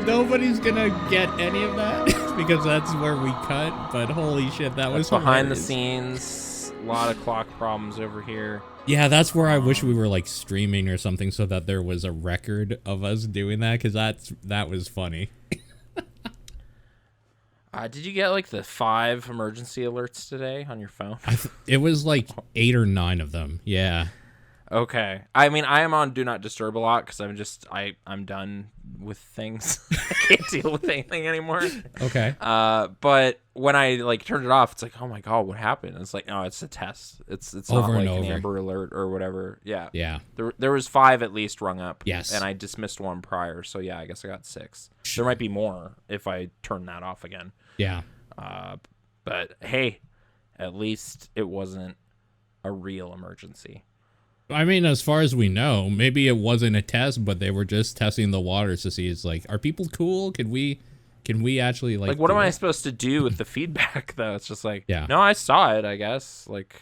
Nobody's gonna get any of that because that's where we cut. But holy shit, that was behind the hilarious. scenes. A lot of clock problems over here. Yeah, that's where I wish we were like streaming or something so that there was a record of us doing that because that was funny. Did you get like the 5 emergency alerts today on your phone? It was like 8 or 9 of them. Yeah. Okay. I mean, I am on Do Not Disturb a lot because I'm done with things. I can't deal with anything anymore. Okay. But when I like turned it off, it's like, oh my god, what happened? It's like, no, it's a test. It's not Over like and an over. Amber Alert or whatever. Yeah. Yeah. There was 5 at least rung up. Yes. And I dismissed 1 prior, so yeah, I guess I got 6. There might be more if I turn that off again. Yeah. But hey, at least it wasn't a real emergency. I mean, as far as we know, maybe it wasn't a test, but they were just testing the waters to see, it's like, are people cool? Can we actually like what am I it? supposed to do with the feedback though? It's just like, Yeah. no, I saw it, I guess. Like,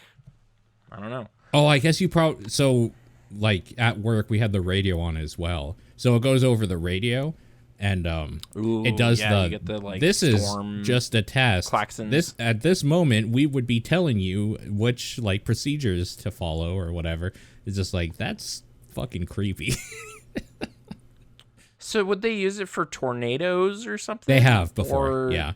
I don't know. Oh, I guess you probably, so like at work we had the radio on as well. So it goes over the radio and Ooh, it does yeah, you get the, like, this is storm just a test. klaxons. At this moment we would be telling you which like procedures to follow or whatever. It's just like, that's fucking creepy. So would they use it for tornadoes or something? They have before. Or... Yeah.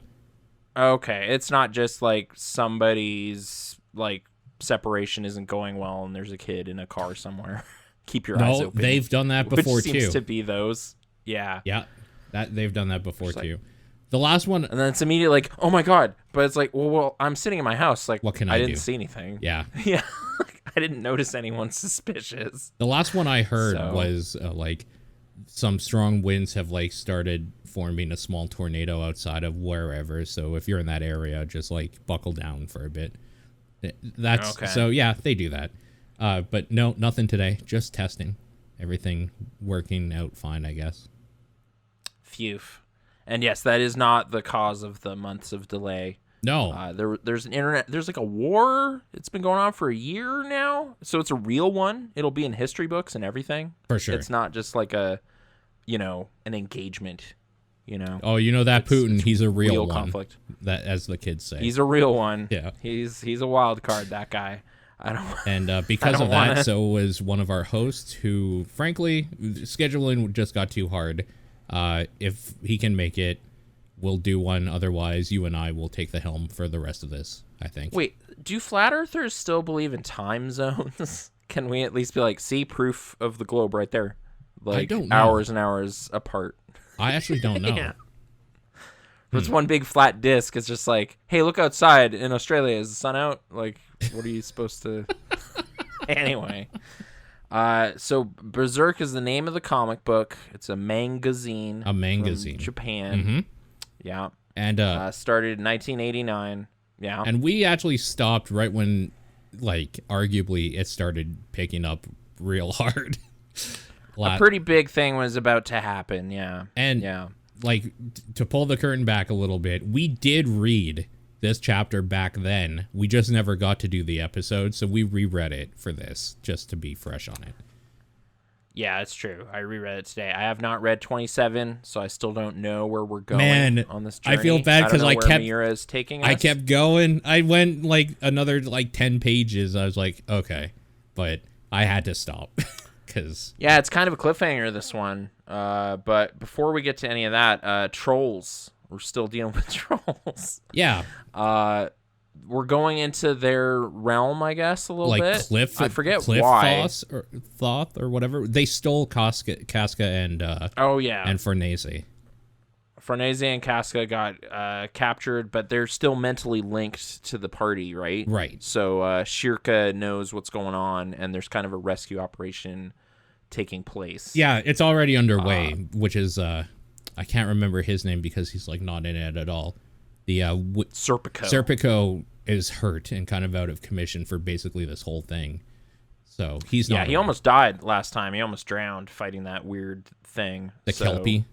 Okay, it's not just like somebody's like separation isn't going well and there's a kid in a car somewhere. Keep your eyes No, open. they've done that before which seems too. to be those. Yeah. Yeah. That they've done that before Just like- too. The last one, And then it's immediately like, oh my god. But it's like, well, I'm sitting in my house. Like, What can I didn't do? see anything. yeah. Yeah. I didn't notice anyone suspicious. The last one I heard So- was like some strong winds have like started forming a small tornado outside of wherever. So if you're in that area, just like buckle down for a bit. That's Okay. so yeah, they do that. But no, nothing today. Just testing. Everything working out fine, I guess. Phew. And yes, that is not the cause of the months of delay. No. There's like a war. It's been going on for a year now. So it's a real one. It'll be in history books and everything. For sure. It's not just like an engagement, Oh, you know that Putin, he's a real one. conflict. That, as the kids say. He's a real one. Yeah. He's a wild card, that guy. I don't And because don't of that, wanna- so was one of our hosts who, frankly, scheduling just got too hard. If he can make it, we'll do one. Otherwise, you and I will take the helm for the rest of this, I think. Wait, do flat earthers still believe in time zones? Can we at least be like, see proof of the globe right there? Like don't know. hours and hours apart. I actually don't know. Yeah. If it's one big flat disc, it's just like, hey, look outside in Australia. Is the sun out? Like, what are you supposed to... Anyway. So Berserk is the name of the comic book. It's a mangazine. A mangazine. From Japan. Mm-hmm. Yeah. And Started in 1989. Yeah. and we actually stopped right when, like, arguably it started picking up real hard. A pretty big thing was about to happen. Yeah. And yeah. like to pull the curtain back a little bit, we did read this chapter back then. We just never got to do the episode, so we reread it for this just to be fresh on it. Yeah, it's true. I reread it today. I have not read 27, so I still don't know where we're going Man, on this journey. I feel bad because I kept Mira is taking us. I kept going. I went like another like 10 pages. I was like, okay, but I had to stop because Yeah, it's kind of a cliffhanger, this one. But before we get to any of that, trolls. We're still dealing with trolls. yeah, We're going into their realm, I guess, a little like bit. I forget Cliff why. Thoth or whatever. They stole Casca and Oh, yeah. and Farnese. Farnese and Casca got captured, but they're still mentally linked to the party, right? Right. So Shirka knows what's going on, and there's kind of a rescue operation taking place. Yeah, it's already underway, which is I can't remember his name because he's like not in it at all. The Serpico is hurt and kind of out of commission for basically this whole thing. So he's not. Yeah, he almost died last time. He almost drowned fighting that weird thing. Kelpie.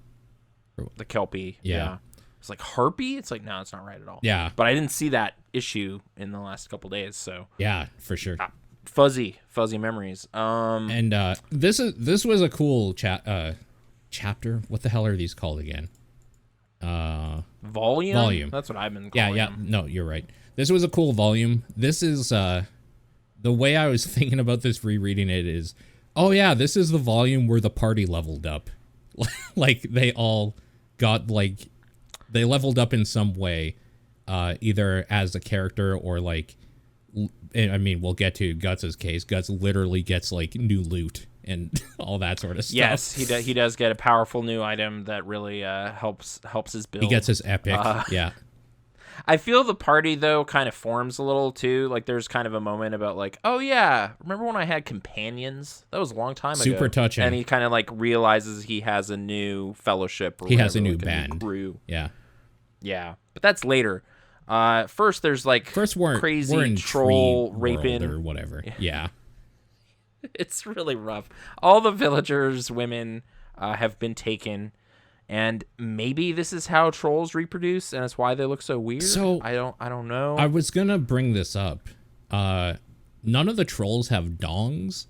The Kelpie. Yeah. It's like Harpy. It's like, no, it's not right at all. Yeah. But I didn't see that issue in the last couple days, so Yeah, for sure. fuzzy memories. And this was a cool chapter. What the hell are these called again? Volume. That's what I've been calling them. No, you're right. This was a cool volume. This is the way I was thinking about this rereading it is, oh yeah, this is the volume where the party leveled up. Like they all got like they leveled up in some way, either as a character or like, I mean, we'll get to Guts' case. Guts literally gets like new loot and all that sort of stuff. Yes, he does get a powerful new item that really helps his build. He gets his epic, yeah. I feel the party, though, kind of forms a little, too. Like, there's kind of a moment about, like, oh, yeah, remember when I had companions? That was a long time ago. Super touching. And he kind of, like, realizes he has a new fellowship. Or he whatever, has a new like band. A new crew. Yeah. Yeah. But that's later. First, there's, like, crazy troll raping. Or whatever. Yeah. It's really rough. All the villagers' women have been taken. And maybe this is how trolls reproduce, and it's why they look so weird. So I don't know. I was gonna bring this up. None of the trolls have dongs.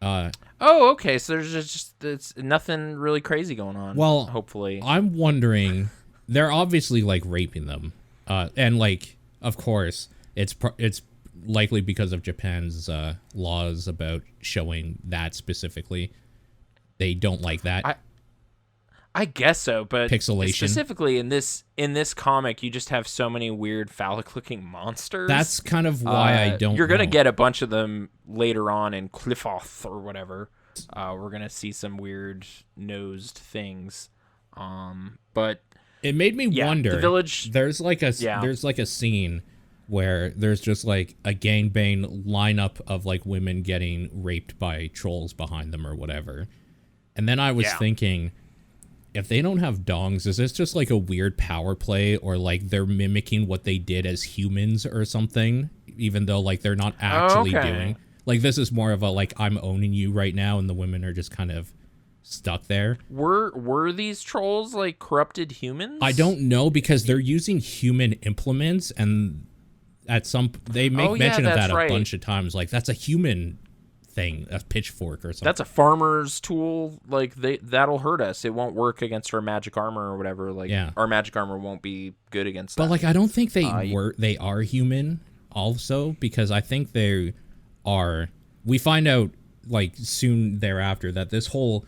Okay. So there's just it's nothing really crazy going on. Well, hopefully, I'm wondering. They're obviously like raping them, and like of course it's likely because of Japan's laws about showing that specifically. They don't like that. I guess so, but pixelation. Specifically in this comic, you just have so many weird phallic-looking monsters. That's kind of why I don't. You're gonna get a bunch of them later on in Cliffoth or whatever. We're gonna see some weird nosed things. But it made me wonder. The village. There's like a scene where there's just like a gangbang lineup of like women getting raped by trolls behind them or whatever, and then I was thinking, if they don't have dongs, is this just like a weird power play, or like they're mimicking what they did as humans or something, even though like they're not actually doing? Like this is more of a like I'm owning you right now, and the women are just kind of stuck there. Were these trolls like corrupted humans? I don't know, because they're using human implements, and at some they make mention of that a bunch of times. Like that's a human thing, a pitchfork or something. That's a farmer's tool. Like that'll hurt us. It won't work against our magic armor or whatever. Like our magic armor won't be good against that. But like I don't think they are human also, because I think they are. We find out like soon thereafter that this whole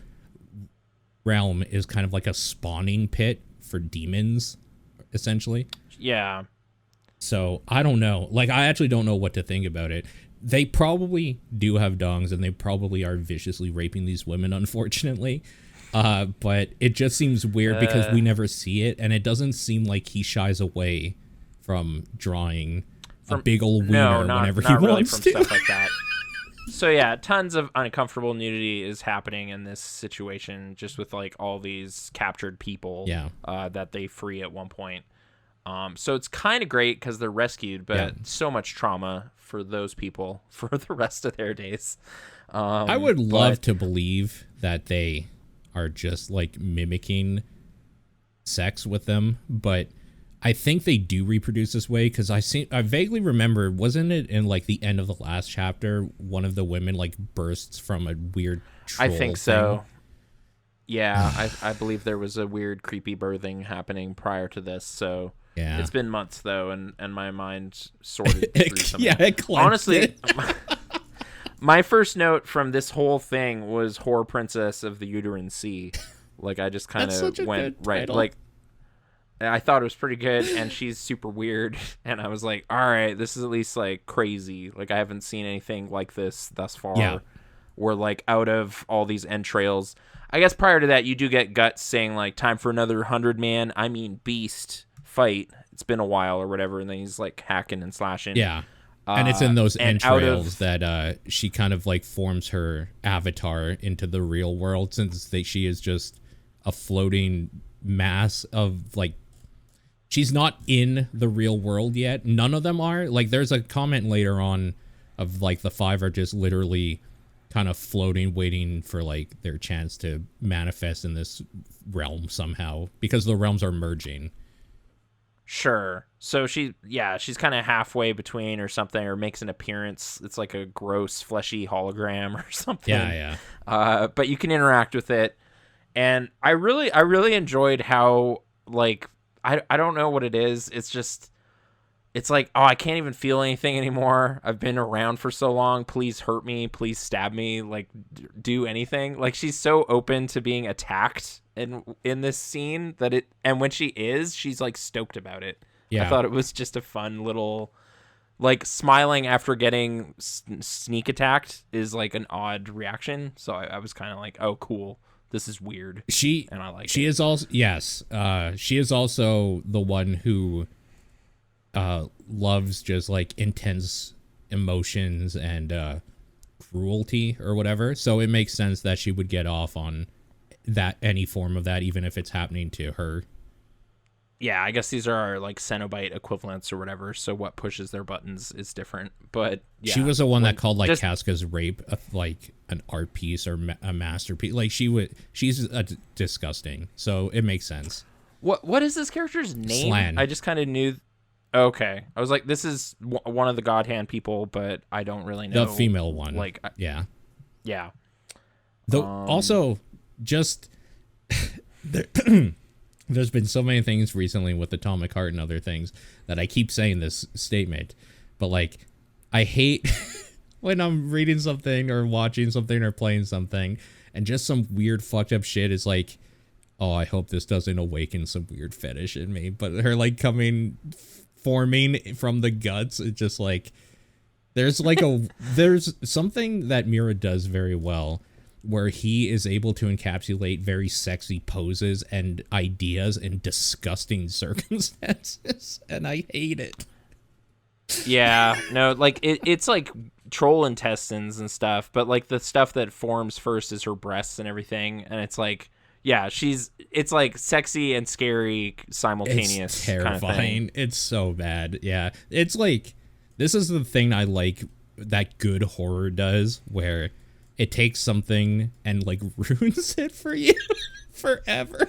realm is kind of like a spawning pit for demons, essentially. Yeah. So I don't know. Like I actually don't know what to think about it. They probably do have dongs, and they probably are viciously raping these women, unfortunately. But it just seems weird because we never see it, and it doesn't seem like he shies away from drawing a big old wiener whenever he wants to. Stuff like that. So yeah, tons of uncomfortable nudity is happening in this situation, just with like all these captured people that they free at one point. So it's kind of great because they're rescued, but so much trauma for those people for the rest of their days. I would love to believe that they are just like mimicking sex with them, but I think they do reproduce this way, because I vaguely remember, wasn't it in like the end of the last chapter, one of the women like bursts from a weird troll I think so. Thing? Yeah, I believe there was a weird creepy birthing happening prior to this, so it's been months though, and my mind sorted through something. Honestly, my first note from this whole thing was Whore Princess of the Uterine Sea. Like I just kind of went right title. Like I thought it was pretty good, and she's super weird, and I was like, all right, this is at least like crazy. Like I haven't seen anything like this thus far. Yeah. Where like out of all these entrails, I guess prior to that you do get Guts saying like time for another 100-man, I mean beast fight. It's been a while or whatever, and then he's like hacking and slashing. Yeah. And it's in those entrails that she kind of like forms her avatar into the real world, since she is just a floating mass of like, she's not in the real world yet. None of them are. Like there's a comment later on of like the 5 are just literally kind of floating, waiting for like their chance to manifest in this realm somehow, because the realms are merging. Sure. So she's kind of halfway between or something, or makes an appearance. It's like a gross fleshy hologram or something. Yeah. But you can interact with it. And I really enjoyed how, like, I don't know what it is. It's just, it's like, oh, I can't even feel anything anymore. I've been around for so long. Please hurt me. Please stab me. Like, do anything. Like, she's so open to being attacked in this scene and when she is, she's like stoked about it. Yeah. I thought it was just a fun little, like, smiling after getting sneak attacked is like an odd reaction. So I was kind of like, oh, cool. This is weird. And I like it. She is also, yes. She is also the one who loves just like intense emotions and cruelty or whatever. So it makes sense that she would get off on that, any form of that, even if it's happening to her. Yeah, I guess these are our like Cenobite equivalents or whatever. So what pushes their buttons is different. But yeah, she was the one that called like Casca's rape like an art piece or a masterpiece. Like she's disgusting. So it makes sense. What is this character's name? Slan. I just kind of knew. Okay, I was like, this is one of the God Hand people, but I don't really know the female one. Like, yeah. Though also, just there's been so many things recently with Atomic Heart and other things that I keep saying this statement, but like, I hate when I'm reading something or watching something or playing something, and just some weird fucked up shit is like, oh, I hope this doesn't awaken some weird fetish in me. But her like forming from the guts, it's just like, there's something that Mira does very well, where he is able to encapsulate very sexy poses and ideas in disgusting circumstances, and I hate it. Yeah, no, like it's like troll intestines and stuff, but like the stuff that forms first is her breasts and everything, and it's like, yeah, it's like sexy and scary simultaneous. It's terrifying. Kind of thing. It's so bad. Yeah, it's like, this is the thing I like that good horror does, where it takes something and like ruins it for you forever.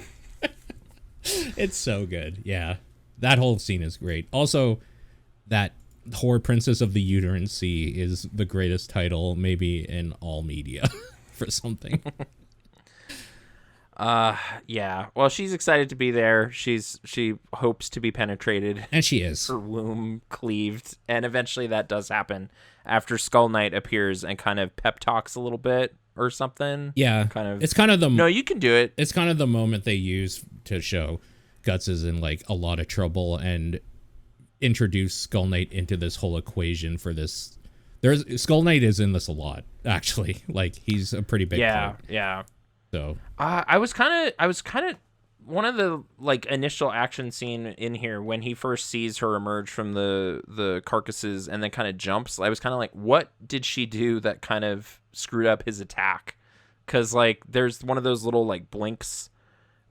It's so good. Yeah, that whole scene is great. Also, that Horror Princess of the Uterine Sea is the greatest title maybe in all media for something. Yeah. Well, she's excited to be there. She hopes to be penetrated. And she is. Her womb cleaved. And eventually that does happen after Skull Knight appears and kind of pep talks a little bit or something. Yeah. It's kind of the... No, you can do it. It's kind of the moment they use to show Guts is in like a lot of trouble and introduce Skull Knight into this whole equation for this. Skull Knight is in this a lot, actually. Like, he's a pretty big part. Yeah. So I was kind of one of the like initial action scene in here when he first sees her emerge from the carcasses and then kind of jumps. I was kind of like, what did she do that kind of screwed up his attack? Because like there's one of those little like blinks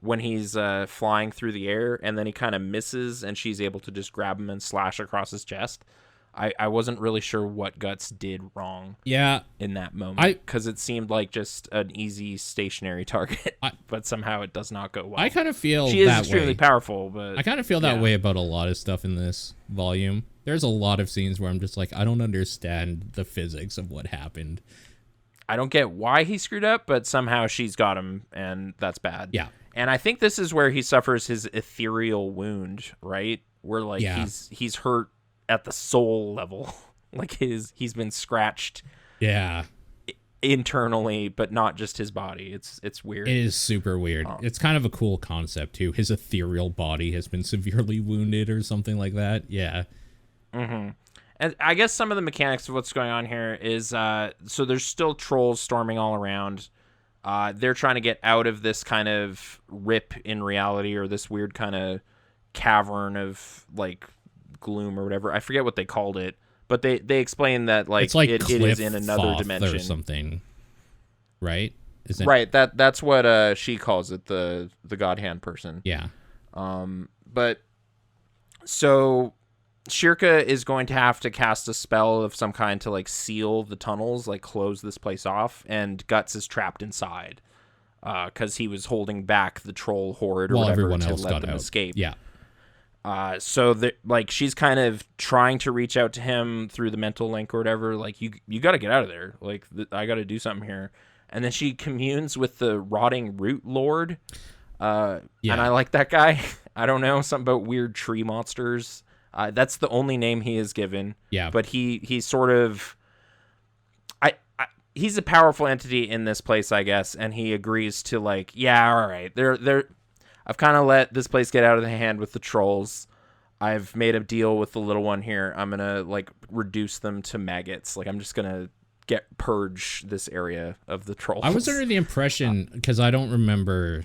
when he's flying through the air, and then he kind of misses, and she's able to just grab him and slash across his chest. I wasn't really sure what Guts did wrong. Yeah, in that moment, because it seemed like just an easy stationary target, but somehow it does not go well. I kind of feel she is extremely powerful, but I kind of feel that way about a lot of stuff in this volume. There's a lot of scenes where I'm just like, I don't understand the physics of what happened. I don't get why he screwed up, but somehow she's got him, and that's bad. Yeah, and I think this is where he suffers his ethereal wound, right? Where like he's hurt at the soul level. Like he's been scratched internally, but not just his body. It's weird. It is super weird. It's kind of a cool concept too. His ethereal body has been severely wounded or something like that. Yeah. Mm-hmm. And I guess some of the mechanics of what's going on here is so there's still trolls storming all around. They're trying to get out of this kind of rip in reality, or this weird kind of cavern of like gloom or whatever. I forget what they called it, but they explain that like, it's like it is in another dimension or something, right? Isn't right? That's what she calls it, the God Hand person. Yeah. But so Shirka is going to have to cast a spell of some kind to like seal the tunnels, like close this place off, and Guts is trapped inside because he was holding back the troll horde or whatever everyone to else let got them out. escape. Yeah. So like she's kind of trying to reach out to him through the mental link or whatever. Like, you got to get out of there. Like, I got to do something here. and then she communes with the rotting root lord. And I like that guy. I don't know, something about weird tree monsters. That's the only name he is given. Yeah. But he's sort of... he's a powerful entity in this place, I guess, and he agrees to, like, yeah, all right. I've kind of let this place get out of the hand with the trolls. I've made a deal with the little one here. I'm going to, like, reduce them to maggots. Like, I'm just going to purge this area of the trolls. I was under the impression, because I don't remember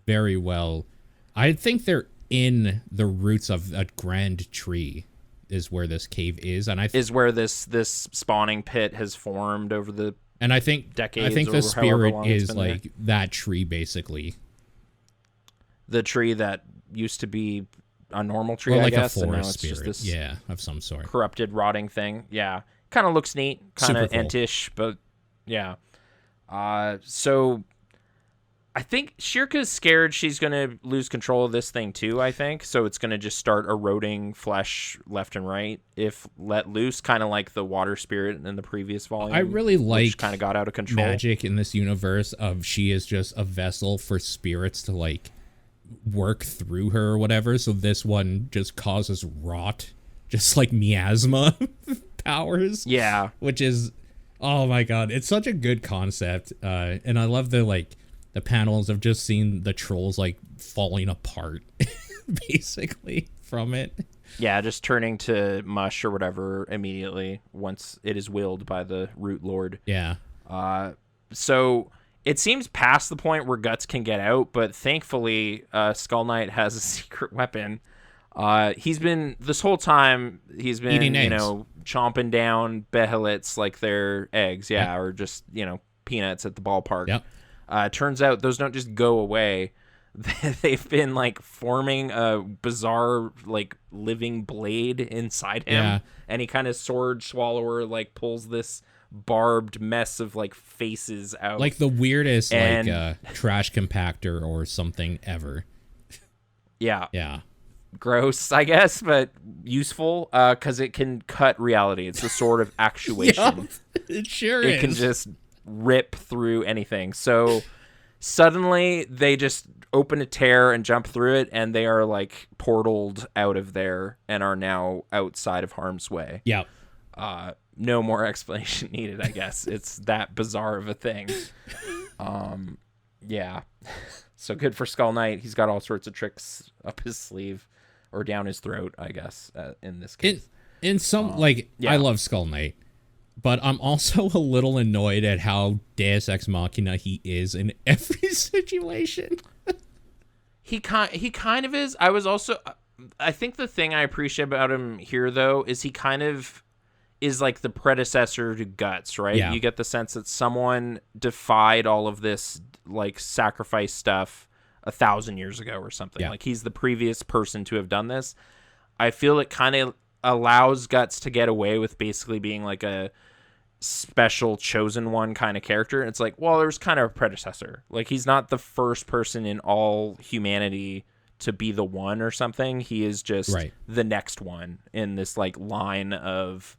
very well, I think they're in the roots of a grand tree is where this cave is, and is where this spawning pit has formed over the and I think decades. I think the spirit is like there. That tree, basically. The tree that used to be a normal tree, or like I guess, a forest and now it's spirit, just this of some sort, corrupted, rotting thing. Yeah, kind of looks neat, kind of entish, but yeah. So I think Shirka's scared she's going to lose control of this thing too, I think. So it's going to just start eroding flesh left and right if let loose, kind of like the water spirit in the previous volume. I really like kind of got out of control. Magic in this universe of she is just a vessel for spirits to like work through her or whatever. So this one just causes rot, just like miasma powers. Yeah. Which is, oh my God, it's such a good concept. And I love the panels of just seeing the trolls like falling apart basically from it. Yeah, just turning to mush or whatever immediately once it is willed by the root lord. Yeah. So it seems past the point where Guts can get out, but thankfully Skull Knight has a secret weapon. He's been this whole time eating eggs. Chomping down Behelits like they're eggs, or just, peanuts at the ballpark. Yep. Turns out those don't just go away. They've been like forming a bizarre like living blade inside him, and he kind of sword swallower like pulls this barbed mess of like faces out, like the weirdest trash compactor or something ever. Yeah. Gross, I guess, but useful because it can cut reality. It's a sort of actuation. It sure is. It can just rip through anything. So suddenly they just open a tear and jump through it, and they are like portaled out of there and are now outside of harm's way. Yeah. No more explanation needed, I guess. It's that bizarre of a thing. Yeah. So good for Skull Knight. He's got all sorts of tricks up his sleeve or down his throat, I guess, in this case. In some, I love Skull Knight, but I'm also a little annoyed at how Deus Ex Machina he is in every situation. He kind of is. I think the thing I appreciate about him here, though, is he kind of is like the predecessor to Guts, right? Yeah. You get the sense that someone defied all of this like sacrifice stuff 1,000 years ago or something. Yeah. Like he's the previous person to have done this. I feel it kind of allows Guts to get away with basically being like a special chosen one kind of character. It's like, well, there's kind of a predecessor. Like he's not the first person in all humanity to be the one or something. He is just the next one in this like line of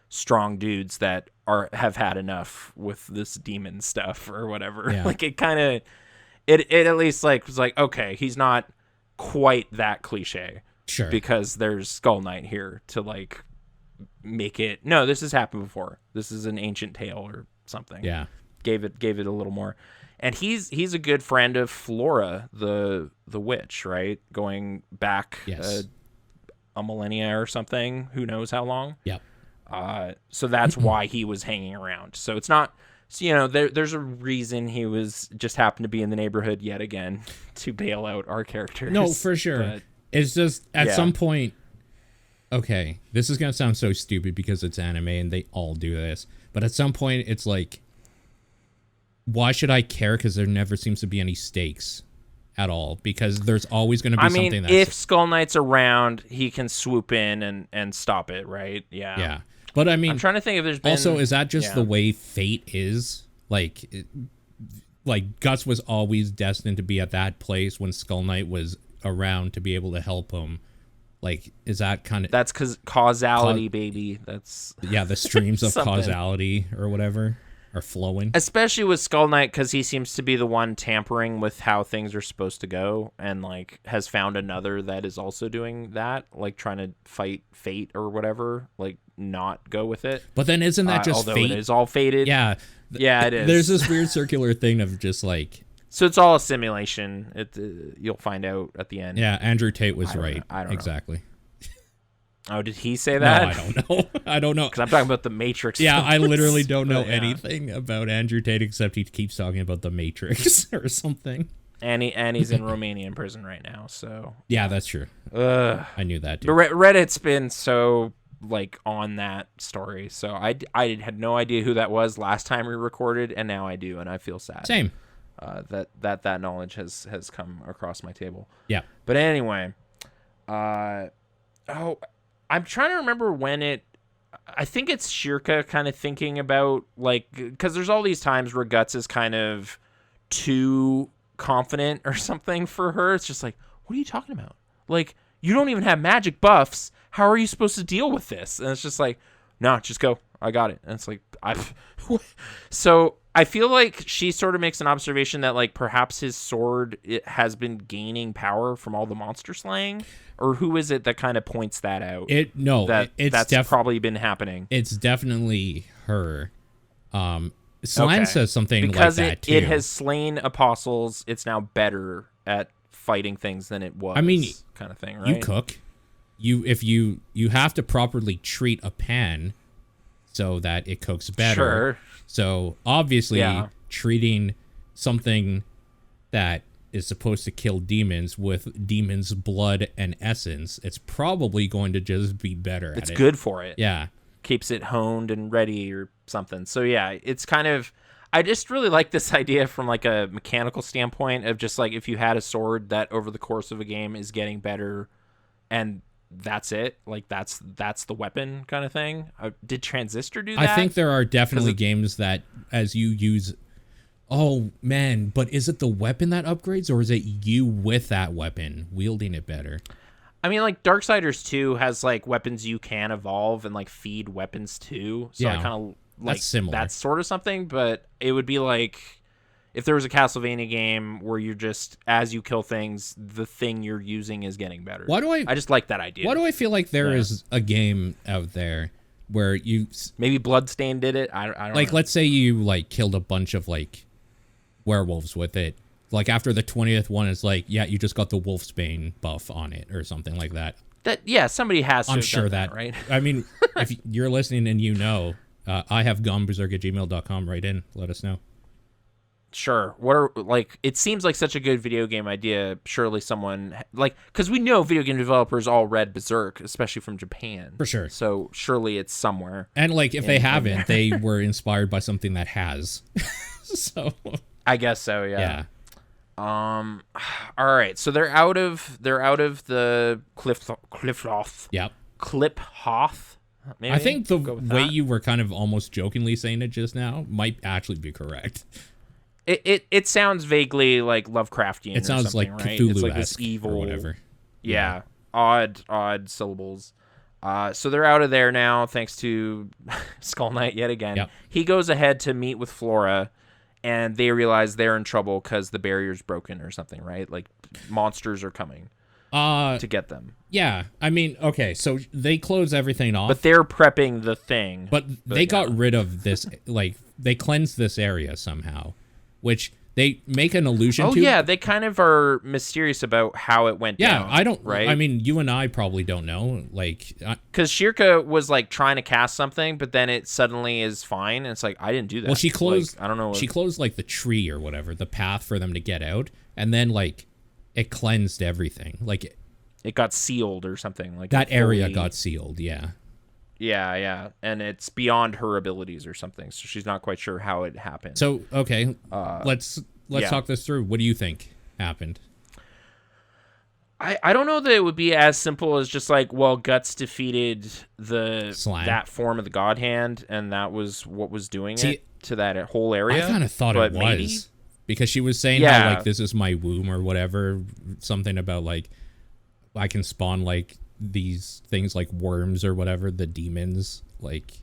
strong dudes that have had enough with this demon stuff or whatever. Yeah. Like it kind of it at least like was like, okay, he's not quite that cliche. Sure. Because there's Skull Knight here to like make it, no, this has happened before. This is an ancient tale or something. Yeah. Gave it a little more. And he's a good friend of Flora, the witch, right? Going back a millennia or something. Who knows how long? Yep. So that's why he was hanging around. So it's not, there's a reason he was just happened to be in the neighborhood yet again to bail out our characters. No, for sure. But, it's just at some point, okay, this is going to sound so stupid because it's anime and they all do this. But at some point, it's like, why should I care? Because there never seems to be any stakes at all. Because there's always going to be something that's... if Skull Knight's around, he can swoop in and stop it, right? Yeah. Yeah. But I mean... I'm trying to think if there's been... Also, is that just the way fate is? Like Guts was always destined to be at that place when Skull Knight was around to be able to help him. Like, is that kind of... That's because causality, baby. That's... Yeah, the streams of causality or whatever are flowing. Especially with Skull Knight, because he seems to be the one tampering with how things are supposed to go, and like has found another that is also doing that, like trying to fight fate or whatever, like not go with it. But then isn't that just although fate? It is all fated. Yeah. Yeah, it is. There's this weird circular thing of just like... So it's all a simulation. You'll find out at the end. Yeah, Andrew Tate was right. I don't exactly. know. Oh, did he say that? No, I don't know. I don't know. Because I'm talking about the Matrix. Yeah, I literally don't know anything about Andrew Tate except he keeps talking about the Matrix or something. And he's in Romanian prison right now. So yeah, that's true. I knew that. Dude. But Reddit's been so like on that story, so I had no idea who that was last time we recorded, and now I do, and I feel sad. Same. That knowledge has come across my table. Yeah. But anyway, I'm trying to remember when I think it's Shirka kind of thinking about, like, because there's all these times where Guts is kind of too confident or something for her. It's just like, what are you talking about? Like, you don't even have magic buffs. How are you supposed to deal with this? And it's just like, no, just go. I got it. And it's like, so I feel like she sort of makes an observation that, like, perhaps his sword has been gaining power from all the monster slaying. Or who is it that kind of points that out? That's probably been happening. It's definitely her. Slan says something because like that too. It has slain apostles. It's now better at fighting things than it was. I mean, kind of thing, right? You cook. If you have to properly treat a pan so that it cooks better. Sure. So obviously, treating something that is supposed to kill demons with demons' blood and essence, it's probably going to just be better at it. It's good for it. Yeah. Keeps it honed and ready or something. So yeah, it's kind of, I just really like this idea from like a mechanical standpoint of just like, if you had a sword that over the course of a game is getting better and that's it, like that's the weapon kind of thing. Did Transistor do that? I think there are definitely games that as you use... Oh, man, but is it the weapon that upgrades, or is it you with that weapon wielding it better? I mean, like, Darksiders 2 has, like, weapons you can evolve and, like, feed weapons too. So I kind of like that's sort of something, but it would be like if there was a Castlevania game where you're just, as you kill things, the thing you're using is getting better. I just like that idea. Why do I feel like there is a game out there where you... Maybe Bloodstained did it? I don't like, know. let's say you, like, killed a bunch of, like... werewolves with it, like after the 20th one is like, yeah, you just got the Wolfsbane buff on it or something like that. Somebody has to. I'm have sure done that, right? I mean, if you're listening and you know, I have berserk@gmail.com. Right in, let us know. Sure. What are, like, it seems like such a good video game idea. Surely someone, like, because we know video game developers all read Berserk, especially from Japan. For sure. So surely it's somewhere. And like, if they haven't, they were inspired by something that has. So I guess so, yeah. All right. So they're out of the Cliffhoth. Yep. Cliphoth. Maybe? I think the way you were kind of almost jokingly saying it just now might actually be correct. It sounds vaguely like Lovecraftian. It sounds like right? Cthulhu-esque, It's like this evil or whatever. Yeah. Odd syllables. So they're out of there now, thanks to Skull Knight yet again. Yep. He goes ahead to meet with Flora, and they realize they're in trouble because the barrier's broken or something, right? Like, monsters are coming to get them. Yeah, I mean, okay, so they close everything off. But they're prepping the thing. But they got rid of this, like, they cleansed this area somehow, which they make an allusion to. Oh, yeah, they kind of are mysterious about how it went down. Yeah, I don't, right? I mean, you and I probably don't know, like... Because Shirka was, like, trying to cast something, but then it suddenly is fine, and it's like, I didn't do that. Well, she closed, like, I don't know. She closed, like, the tree or whatever, the path for them to get out, and then, like, it cleansed everything. Like... It got sealed or something. Like that area got sealed, yeah. Yeah, and it's beyond her abilities or something, so she's not quite sure how it happened. So, okay, let's talk this through. What do you think happened? I don't know that it would be as simple as just like, well, Guts defeated that form of the God Hand, and that was what was doing it to that whole area. I kind of thought it was. Maybe? Because she was saying how, like, this is my womb or whatever, something about, like, I can spawn, like, these things like worms or whatever, the demons, like...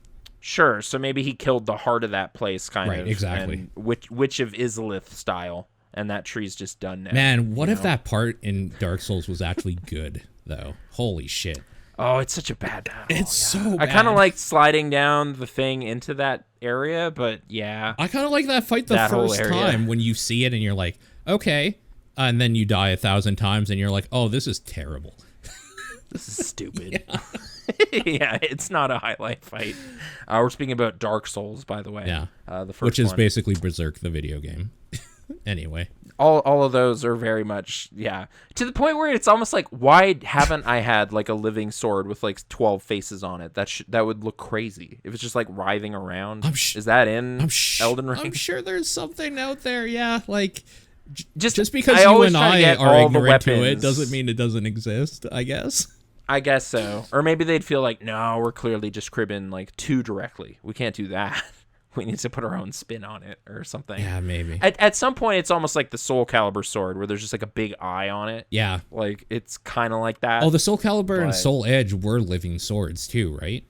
Sure, so maybe he killed the heart of that place, kind of. Right, exactly. And Witch of Izalith style, and that tree's just done now. Man, what if that part in Dark Souls was actually good, though? Holy shit. Oh, it's such a bad battle. It's so bad. I kind of like sliding down the thing into that area, but yeah. I kind of like that fight the first time when you see it and you're like, okay. And then you die 1,000 times and you're like, oh, this is terrible. This is stupid. Yeah, it's not a highlight fight. We're speaking about Dark Souls, by the way. Yeah, the first which is one. Basically Berserk, the video game. Anyway, all of those are very much to the point where it's almost like, why haven't I had like a living sword with like 12 faces on it? That would look crazy if it's just like writhing around. Is that in Elden Ring? I'm sure there's something out there. Yeah, like. Just because you and I are ignorant to it doesn't mean it doesn't exist, I guess. I guess so. Or maybe they'd feel like, no, we're clearly just cribbing like too directly. We can't do that. We need to put our own spin on it or something. Yeah, maybe. At some point, it's almost like the Soul Calibur sword where there's just like a big eye on it. Yeah. Like, it's kind of like that. Oh, the Soul Calibur and Soul Edge were living swords too, right?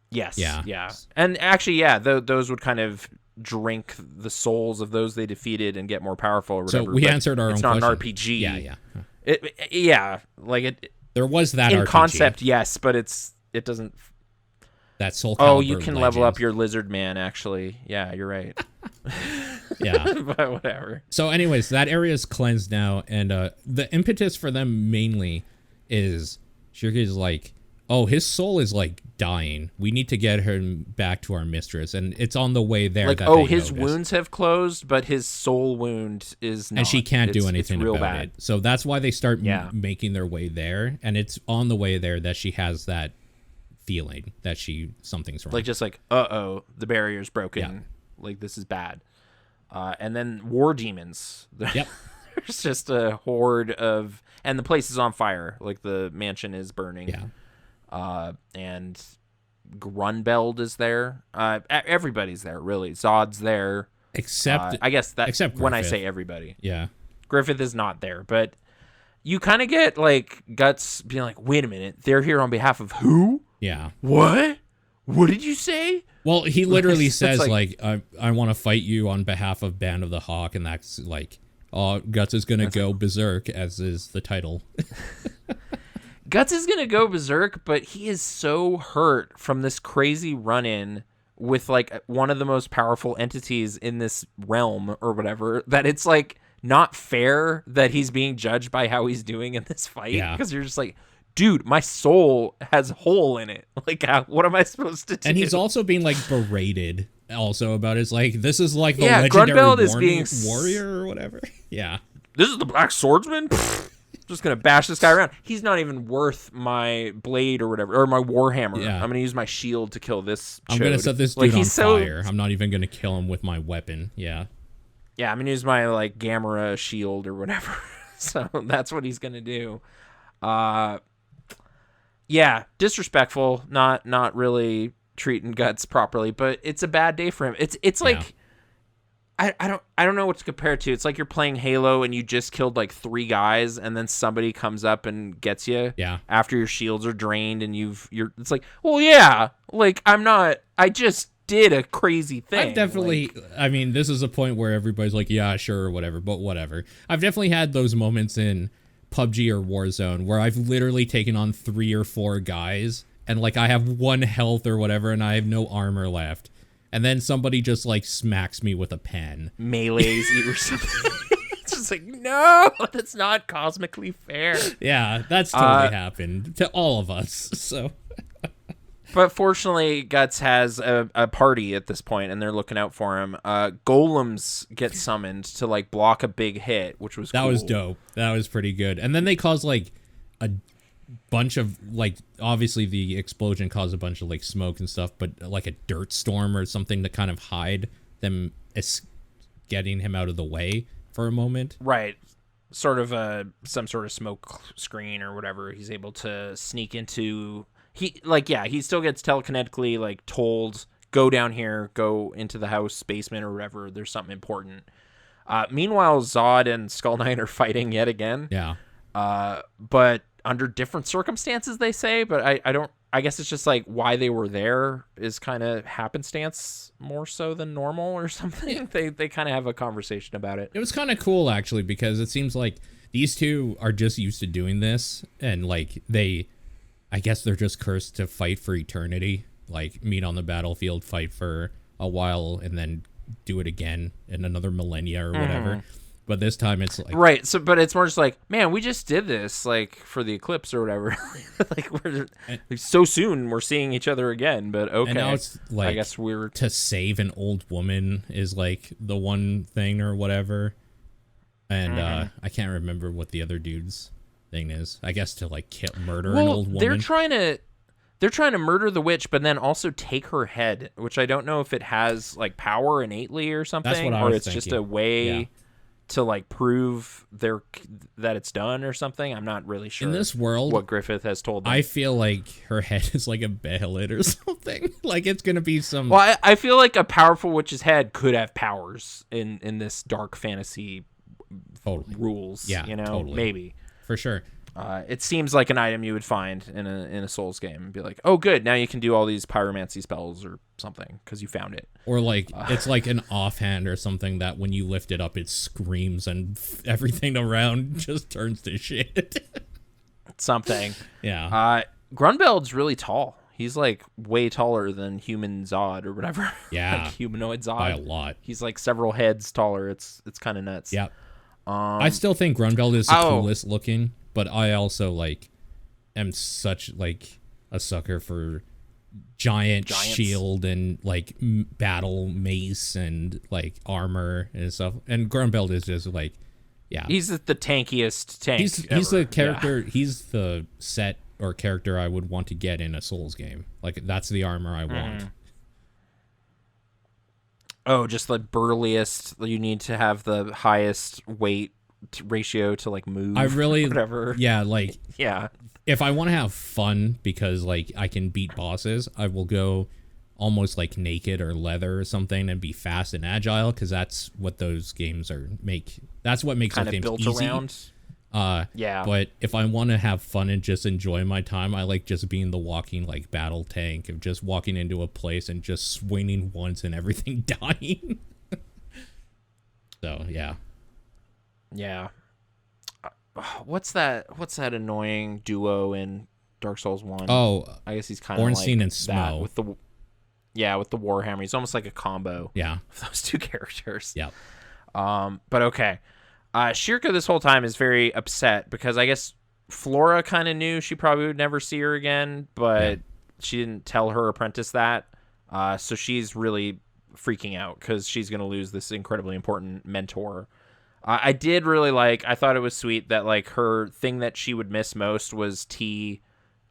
Yes. Yeah. Yeah. And actually, yeah, those would kind of drink the souls of those they defeated and get more powerful or whatever. So we answered our own question. It's not an RPG. Yeah. Like it. There was that in RPG. concept, yes, but it doesn't. That Soul Calibur. Oh, you can level up your lizard man. Actually, yeah, you're right. Yeah, but whatever. So, anyways, that area is cleansed now, and the impetus for them mainly is Shirky's like, oh, his soul is like dying. We need to get him back to our mistress, and it's on the way there. Like, that his wounds have closed, but his soul wound is not. And she can't do anything about bad. it. So that's why they start making their way there, and it's on the way there that she has that feeling that something's wrong. Like, just like, the barrier's broken. Yeah. Like, this is bad. And then war demons. Yep. There's just a horde of, and the place is on fire. Like, the mansion is burning. Yeah. And Grunbeld is there. Everybody's there, really. Zod's there. Except I guess that except when I Griffith. say everybody. Yeah. Griffith is not there, but you kind of get like Guts being like, wait a minute, they're here on behalf of who? Yeah. What did you say? Well, he literally says like I want to fight you on behalf of Band of the Hawk, and that's like, oh, Guts is gonna go berserk, as is the title. Guts is gonna go berserk, but he is so hurt from this crazy run-in with like one of the most powerful entities in this realm or whatever, that it's like not fair that he's being judged by how he's doing in this fight. Yeah. Because you're just like, dude, my soul has a hole in it. Like, what am I supposed to do? And he's also being like berated also about it. It's like, this is like the legendary Grunbeld is being warrior or whatever. Yeah. This is the Black Swordsman? Just gonna bash this guy around. He's not even worth my blade or whatever, or my warhammer. Yeah. I'm gonna use my shield to kill this chode. I'm gonna set this dude on fire. I'm not even gonna kill him with my weapon. Yeah. Yeah, I'm gonna use my like Gamera shield or whatever. So that's what he's gonna do. Yeah, disrespectful. Not really treating Guts properly, but it's a bad day for him. It's like. I don't know what to compare it to. It's like you're playing Halo and you just killed like 3 guys, and then somebody comes up and gets you. Yeah. After your shields are drained and you're. It's like, well, yeah. Like, I just did a crazy thing. I've definitely. I mean, this is a point where everybody's like, yeah, sure, or whatever. But whatever. I've definitely had those moments in PUBG or Warzone where I've literally taken on 3 or 4 guys, and like I have 1 health or whatever, and I have no armor left. And then somebody just like smacks me with a pen. Melees you or something. It's just like, no, that's not cosmically fair. Yeah, that's totally happened to all of us. So, but fortunately, Guts has a party at this point, and they're looking out for him. Golems get summoned to like block a big hit, which was that cool. was dope. That was pretty good. And then they cause like a bunch of like, obviously the explosion caused a bunch of like smoke and stuff, but like a dirt storm or something to kind of hide them getting him out of the way for a moment. Right. Sort of some sort of smoke screen or whatever. He's able to sneak into. He still gets telekinetically like told, go down here, go into the house basement or whatever. There's something important. Meanwhile, Zod and Skull Knight are fighting yet again. Yeah. But under different circumstances, they say. But I don't I guess it's just like why they were there is kind of happenstance more so than normal or something. They kind of have a conversation about it. It was kind of cool actually, because it seems like these two are just used to doing this, and like I guess they're just cursed to fight for eternity, like meet on the battlefield, fight for a while, and then do it again in another millennia or whatever. But this time it's like right. So, but it's more just like, man, we just did this like for the eclipse or whatever. Like we're so soon we're seeing each other again. But okay, and now it's like I guess we're to save an old woman is like the one thing or whatever. And I can't remember what the other dude's thing is. I guess to like murder an old woman. They're trying to murder the witch, but then also take her head, which I don't know if it has like power innately or something, That's what I or was it's thinking. just a way to like prove that it's done or something. I'm not really sure. In this world, what Griffith has told them. I feel like her head is like a Baelid or something. Like it's gonna be some. Well, I feel like a powerful witch's head could have powers in this dark fantasy rules. Yeah, you know, totally. maybe For sure. It seems like an item you would find in a Souls game and be like, oh, good, now you can do all these pyromancy spells or something because you found it. Or like it's like an offhand or something that when you lift it up, it screams and everything around just turns to shit. Something. Yeah. Grunbeld's really tall. He's like way taller than human Zod or whatever. Yeah. Like humanoid Zod. By a lot. He's like several heads taller. It's kind of nuts. Yeah. I still think Grunbeld is the coolest looking, but I also like am such like a sucker for giants. Shield and like battle mace and like armor and stuff. And Grunbeld is just like, yeah, he's the tankiest tank. He's the character. Yeah. He's the set or character I would want to get in a Souls game. Like that's the armor I want. Oh, just the burliest. You need to have the highest weight ratio to like move. I really, whatever. Yeah, like yeah. If I want to have fun because like I can beat bosses, I will go almost like naked or leather or something and be fast and agile because that's what those games are That's what makes those games built easy. Around. Yeah. But if I want to have fun and just enjoy my time, I like just being the walking like battle tank of just walking into a place and just swinging once and everything dying. So yeah. Yeah. What's that annoying duo in Dark Souls 1? Oh, I guess he's kind of Ornstein like and Smo with the Warhammer. He's almost like a combo. Yeah. Of those two characters. Yeah. But okay. Shirka this whole time is very upset because I guess Flora kind of knew she probably would never see her again, but she didn't tell her apprentice that. So she's really freaking out because she's going to lose this incredibly important mentor. I did really I thought it was sweet that like her thing that she would miss most was tea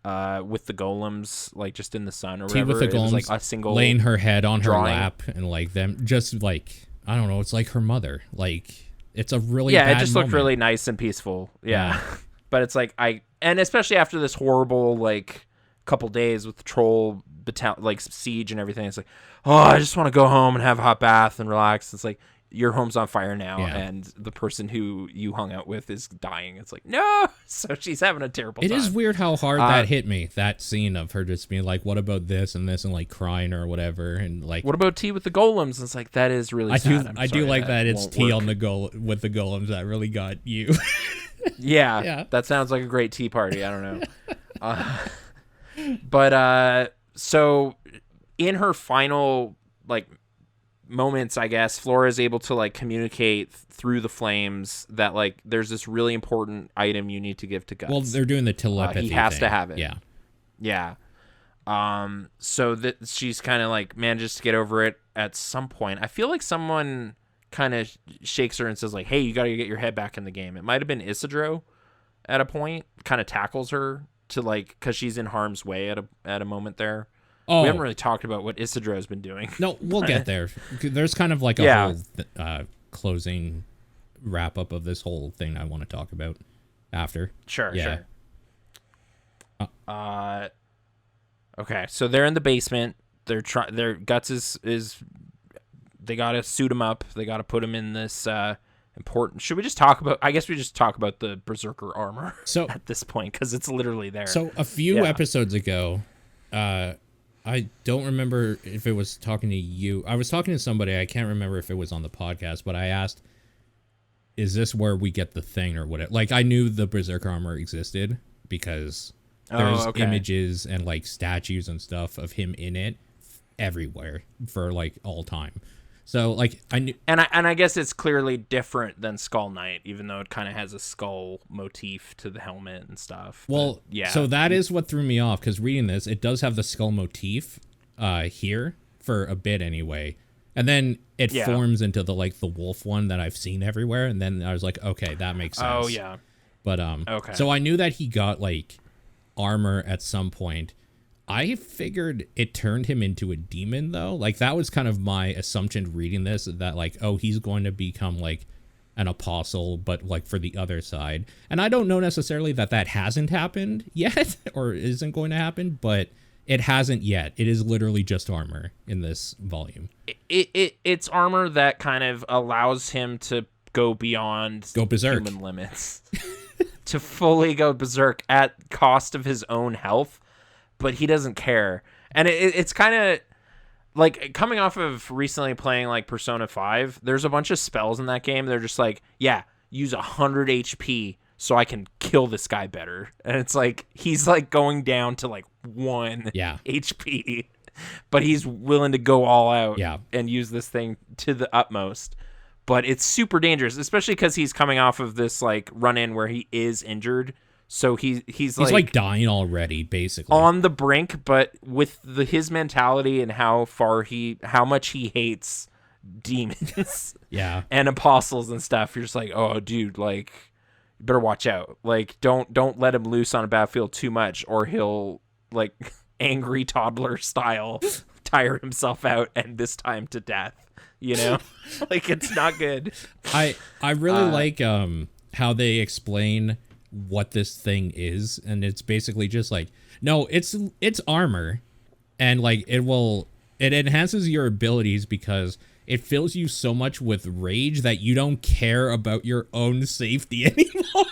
with the golems, like just in the sun or whatever. Tea with the golems, like a single laying her head on drawing. Her lap and like them just like, I don't know, it's like her mother. Like it's a really bad it just moment. looked really nice and peaceful. Yeah. But it's like and especially after this horrible like couple days with the troll like siege and everything, it's like, oh, I just want to go home and have a hot bath and relax. It's like your home's on fire now, and the person who you hung out with is dying. It's like, no. So she's having a terrible time. It is weird how hard that hit me, that scene of her just being like, what about this and this, and like crying or whatever, and like, what about tea with the golems? And it's like, that is really sad. I do like that it's tea on the with the golems that really got you. Yeah, that sounds like a great tea party. I don't know. But so in her final like moments, I guess Flora is able to like communicate through the flames that like there's this really important item you need to give to Guts. Well, they're doing the telepathy. He has thing. to have it. Yeah. So that she's kind of like manages to get over it at some point. I feel like someone kind of shakes her and says like, "Hey, you got to get your head back in the game." It might have been Isidro at a point. Kind of tackles her to like because she's in harm's way at a moment there. Oh. We haven't really talked about what Isidro's been doing. No, we'll get there. There's kind of like a whole closing wrap up of this whole thing I want to talk about after. Sure. Okay, so they're in the basement. Their Guts is they gotta suit him up. They gotta put him in this important. Should we just talk about? I guess we just talk about the Berserker armor. So at this point, because it's literally there. So a few episodes ago, I don't remember if it was talking to you. I was talking to somebody. I can't remember if it was on the podcast, but I asked, is this where we get the thing or whatever? Like, I knew the Berserker Armor existed because there's images and, like, statues and stuff of him in it everywhere for, like, all time. So, like, I knew... And I guess it's clearly different than Skull Knight, even though it kind of has a skull motif to the helmet and stuff. Well, but, yeah. So that is what threw me off, because reading this, it does have the skull motif here, for a bit anyway. And then it forms into the wolf one that I've seen everywhere, and then I was like, okay, that makes sense. Oh, yeah. But, okay. So I knew that he got, like, armor at some point. I figured it turned him into a demon, though. Like, that was kind of my assumption reading this, that, like, oh, he's going to become, like, an apostle, but, like, for the other side. And I don't know necessarily that hasn't happened yet, or isn't going to happen, but it hasn't yet. It is literally just armor in this volume. It's armor that kind of allows him to go beyond berserk. Human limits. To fully go berserk at cost of his own health. But he doesn't care. And it's kind of like coming off of recently playing like Persona 5, there's a bunch of spells in that game. They're just like, yeah, use 100 HP so I can kill this guy better. And it's like, he's like going down to like 1 HP, but he's willing to go all out and use this thing to the utmost. But it's super dangerous, especially because he's coming off of this like run-in where he is injured. So he's like dying already, basically on the brink, but with his mentality and how much he hates demons, and apostles and stuff. You're just like, oh, dude, like, you better watch out. Like, don't let him loose on a battlefield too much, or he'll like angry toddler style tire himself out, and this time to death. You know, like it's not good. I really like how they explain what this thing is, and it's basically just like, no, it's armor, and like it enhances your abilities because it fills you so much with rage that you don't care about your own safety anymore.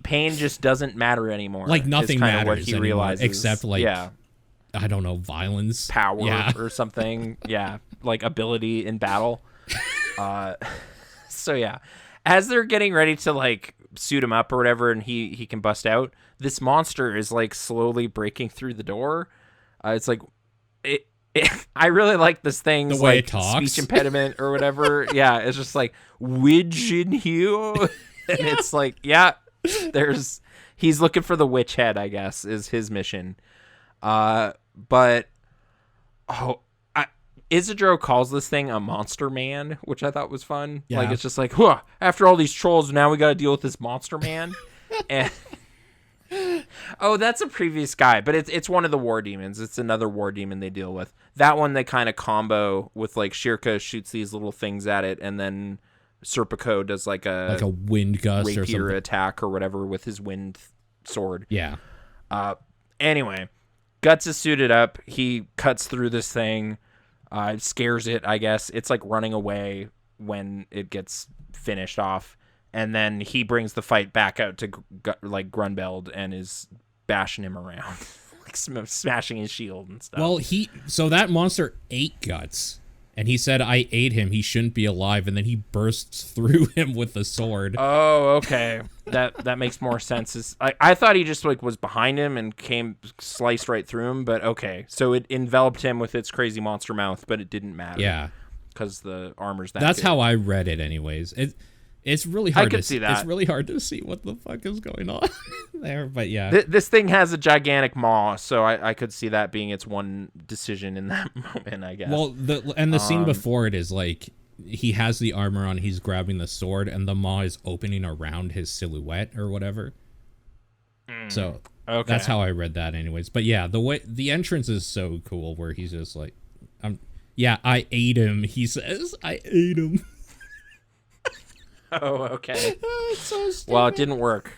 Pain just doesn't matter anymore. Like nothing matters what he anymore, realizes, except like I don't know, violence, power, or something. Like ability in battle. So yeah, as they're getting ready to like suit him up or whatever, and he can bust out, this monster is like slowly breaking through the door. It's like I really like this thing's the way like it talks. Speech impediment or whatever. Yeah, it's just like Widgeon Hugh, and it's like he's looking for the witch head, I guess, is his mission. But Isidro calls this thing a monster man, which I thought was fun. Yeah. Like, it's just like, after all these trolls, now we got to deal with this monster man. And that's a previous guy, but it's one of the war demons. It's another war demon they deal with. That one they kind of combo with, like, Shirka shoots these little things at it, and then Serpico does like a wind gust rapier or something, attack or whatever with his wind sword. Yeah. Anyway, Guts is suited up. He cuts through this thing. Scares it, I guess. It's like running away when it gets finished off, and then he brings the fight back out to like Grunbeld and is bashing him around, like smashing his shield and stuff. Well, so that monster ate Guts, and he said, "I ate him. He shouldn't be alive." And then he bursts through him with the sword. Oh, okay. That makes more sense. I thought he just like was behind him and sliced right through him, but okay. So it enveloped him with its crazy monster mouth, but it didn't matter. Yeah, because the armor's That's good. how I read it, anyways. It's really hard. I could see that. It's really hard to see what the fuck is going on there, but yeah. This thing has a gigantic maw, so I could see that being its one decision in that moment, I guess. Well, the scene before it is like, he has the armor on, he's grabbing the sword, and the maw is opening around his silhouette or whatever. So that's how I read that anyways. But yeah, the entrance is so cool, where he's just like, I ate him, he says. I ate him. Oh, okay. It's so stupid. Well, it didn't work.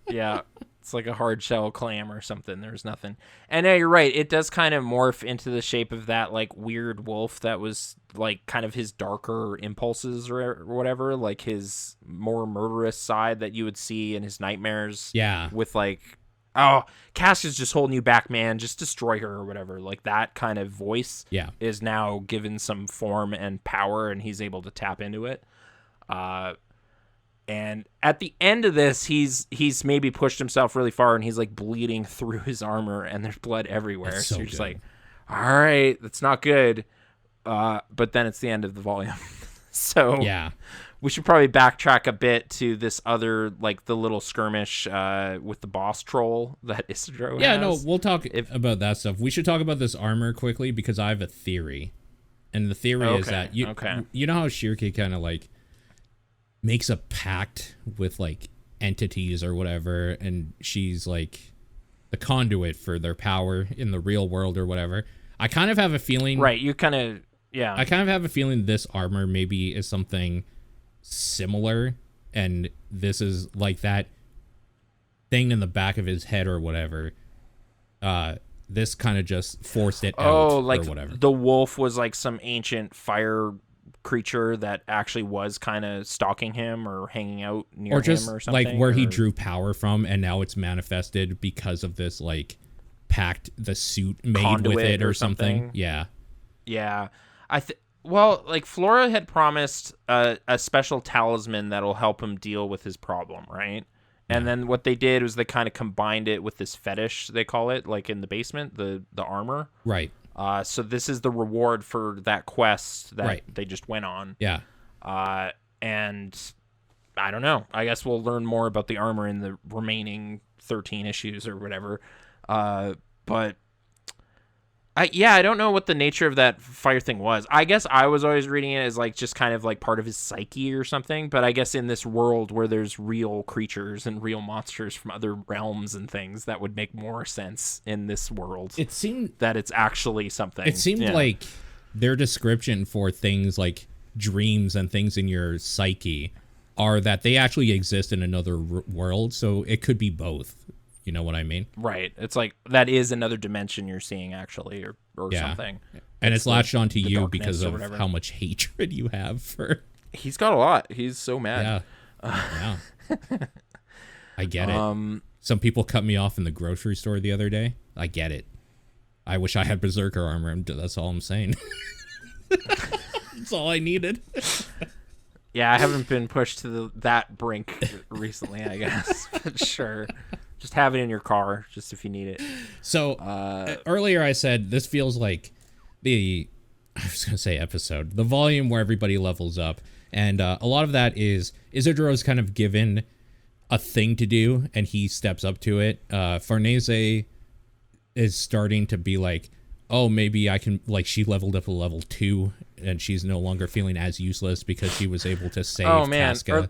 Yeah. It's like a hard shell clam or something. There's nothing. And yeah, you're right. It does kind of morph into the shape of that like weird wolf that was like kind of his darker impulses or whatever, like his more murderous side that you would see in his nightmares. Yeah. With like oh, Casca's just holding you back, man. Just destroy her or whatever. Like that kind of voice is now given some form and power, and he's able to tap into it. And at the end of this, he's maybe pushed himself really far, and he's like bleeding through his armor, and there's blood everywhere. That's so so you're just good. like, all right, that's not good. But then it's the end of the volume. So we should probably backtrack a bit to this other, like the little skirmish with the boss troll that Isidro has. Yeah, no, we'll talk about that stuff. We should talk about this armor quickly because I have a theory. And the theory is that you know how Shirky kind of like makes a pact with like entities or whatever, and she's like the conduit for their power in the real world or whatever. I kind of have a feeling, right? You kind of, I kind of have a feeling this armor maybe is something similar, and this is like that thing in the back of his head or whatever. This kind of just forced it out like or whatever. The wolf was like some ancient fire creature that actually was kind of stalking him or hanging out near or just him or something, like where he drew power from, and now it's manifested because of this like pact the suit made with it or something. Yeah well, like Flora had promised a special talisman that'll help him deal with his problem, right? And then what they did was they kind of combined it with this fetish, they call it, like in the basement, the armor, right? So this is the reward for that quest that they just went on. Yeah. And I don't know. I guess we'll learn more about the armor in the remaining 13 issues or whatever. But I don't know what the nature of that fire thing was. I guess I was always reading it as like just kind of like part of his psyche or something. But I guess in this world where there's real creatures and real monsters from other realms and things, that would make more sense in this world. It seemed that it's actually something. It seemed like their description for things like dreams and things in your psyche are that they actually exist in another world. So it could be both. You know what I mean? Right. It's like that is another dimension you're seeing actually, or something. And it's latched onto you because of how much hatred you have for. He's got a lot. He's so mad. Yeah. I get it. Some people cut me off in the grocery store the other day. I get it. I wish I had Berserker armor. That's all I'm saying. That's all I needed. Yeah, I haven't been pushed to that brink recently, I guess. But sure. Just have it in your car, just if you need it. So earlier I said this feels like I was going to say episode, the volume where everybody levels up. And a lot of that is Isidro's kind of given a thing to do, and he steps up to it. Farnese is starting to be like, oh, maybe I can, like, she leveled up to level 2, and she's no longer feeling as useless because she was able to save Casca.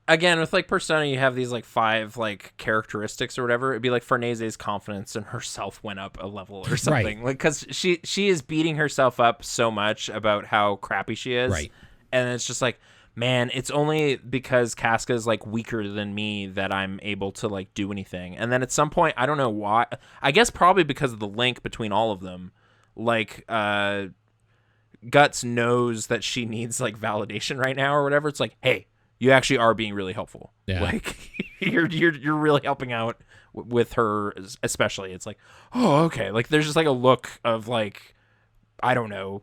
Again, with like Persona, you have these like 5 like characteristics or whatever. It'd be like Farnese's confidence in herself went up a level or something. Right. Like, because she is beating herself up so much about how crappy she is. Right. And it's just like, man, it's only because Casca is like weaker than me that I'm able to like do anything. And then at some point, I don't know why. I guess probably because of the link between all of them. Like, Guts knows that she needs like validation right now or whatever. It's like, hey, you actually are being really helpful. Yeah. Like you're really helping out with her, especially. It's like, oh, okay. Like there's just like a look of like, I don't know,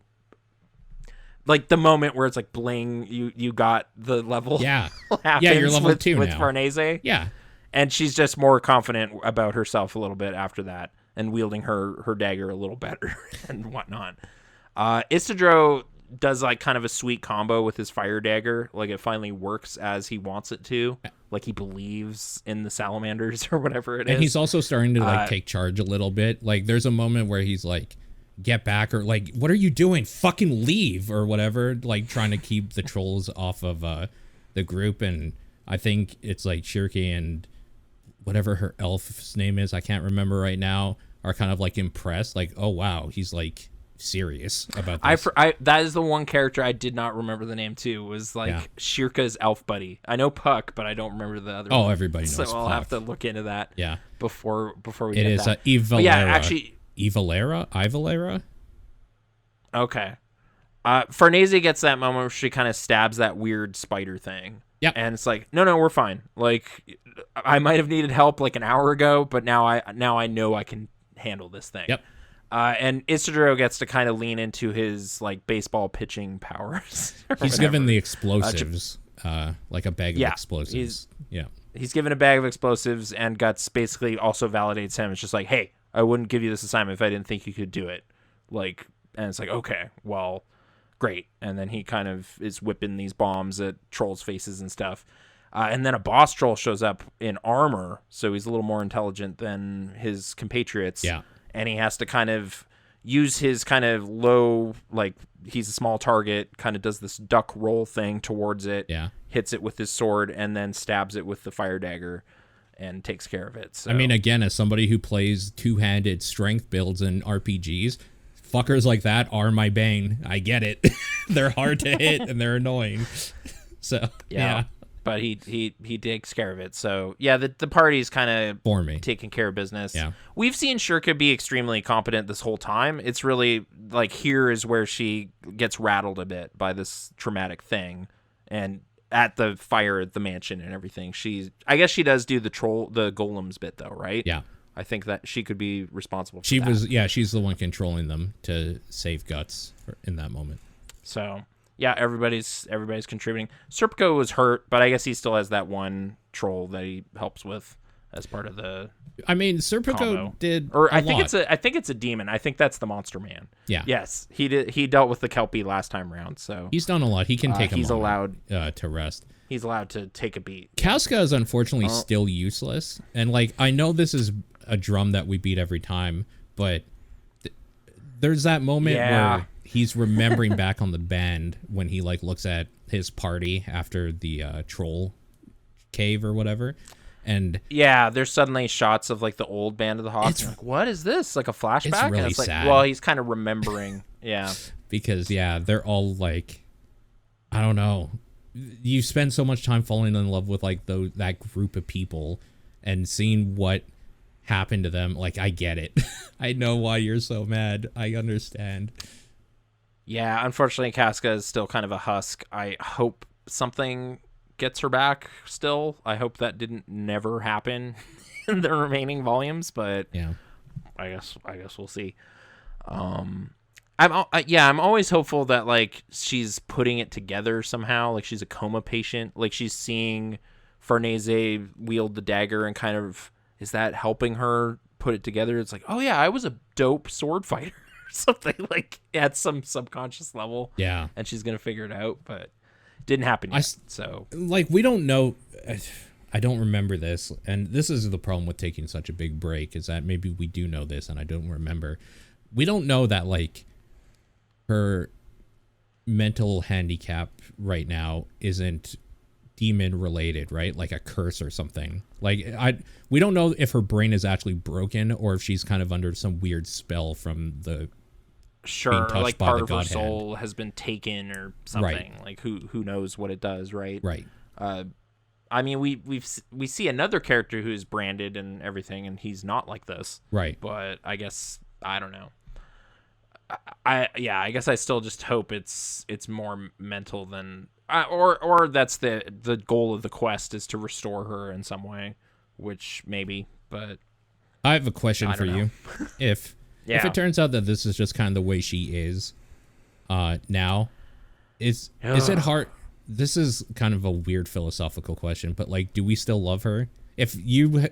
like the moment where it's like bling, you got the level. Yeah. Yeah, you're level 2 with now. Farnese. Yeah. And she's just more confident about herself a little bit after that and wielding her dagger a little better and whatnot. Isidro does like kind of a sweet combo with his fire dagger. Like it finally works as he wants it to. Like he believes in the salamanders or whatever it is. And he's also starting to like take charge a little bit. Like there's a moment where he's like, get back, or like, what are you doing? Fucking leave or whatever. Like trying to keep the trolls off of the group. And I think it's like Shirky and whatever her elf's name is, I can't remember right now, are kind of like impressed. Like, oh wow, he's like serious about this. That is the one character I did not remember the name too, was like Shirka's elf buddy. I know Puck, but I don't remember the other one. Everybody knows so Puck. I'll have to look into that before we it get is that. Evalera. Yeah, actually Evalera? okay. Farnese gets that moment where she kind of stabs that weird spider thing. Yep. And it's like, no, we're fine. Like, I might have needed help like an hour ago, but now I know I can handle this thing. Yep. And Isidro gets to kind of lean into his like baseball pitching powers. He's given the explosives, like a bag of explosives. He's given a bag of explosives, and Guts basically also validates him. It's just like, hey, I wouldn't give you this assignment if I didn't think you could do it. Like, and it's like, okay, well, great. And then he kind of is whipping these bombs at trolls' faces and stuff. And then a boss troll shows up in armor, so he's a little more intelligent than his compatriots. Yeah. And he has to kind of use his kind of low, like, he's a small target, kind of does this duck roll thing towards it, hits it with his sword, and then stabs it with the fire dagger and takes care of it. So. I mean, again, as somebody who plays two-handed strength builds in RPGs, fuckers like that are my bane. I get it. They're hard to hit, and they're annoying. So, yeah. But he takes care of it. So, yeah, the party's kind of taking care of business. Yeah. We've seen Shurka be extremely competent this whole time. It's really, like, here is where she gets rattled a bit by this traumatic thing. And at the fire at the mansion and everything, I guess she does do the golems bit, though, right? Yeah. I think that she could be responsible for that. She's the one controlling them to save Guts in that moment. So... yeah, everybody's contributing. Serpico was hurt, but I guess he still has that one troll that he helps with as part of the. I mean, Serpico did, I think it's a demon. I think that's the monster man. Yeah. Yes, he did. He dealt with the Kelpie last time round, so he's done a lot. He can take. He's allowed to rest. He's allowed to take a beat. Casca is unfortunately still useless, and like I know this is a drum that we beat every time, but there's that moment where he's remembering back on the band when he like looks at his party after the troll cave or whatever, and there's suddenly shots of like the old Band of the Hawks. Like, what is this? Like a flashback? It's really and it's like, sad. well, he's kind of remembering. because they're all like, I don't know. You spend so much time falling in love with like that group of people, and seeing what happened to them. Like, I get it. I know why you're so mad. I understand. Yeah, unfortunately, Casca is still kind of a husk. I hope something gets her back still. I hope that didn't never happen in the remaining volumes, but yeah, I guess we'll see. I'm always hopeful that like she's putting it together somehow. Like she's a coma patient. Like she's seeing Farnese wield the dagger and kind of, is that helping her put it together? It's like, oh yeah, I was a dope sword fighter. Something like at some subconscious level, and she's gonna figure it out, but it didn't happen yet. So like we don't know. I don't remember this, and this is the problem with taking such a big break, is that maybe we do know this and I don't remember. We don't know that like her mental handicap right now isn't demon related, right? Like a curse or something. Like we don't know if her brain is actually broken or if she's kind of under some weird spell from the like part of her soul has been taken or something. Right. Like who knows what it does, right? Right. I mean, we see another character who's branded and everything, and he's not like this. Right. But I guess I don't know. I guess I still just hope it's more mental than or that's the goal of the quest, is to restore her in some way, which maybe. But I have a question for you. If it turns out that this is just kind of the way she is now, is it hard? This is kind of a weird philosophical question, but like, do we still love her? If you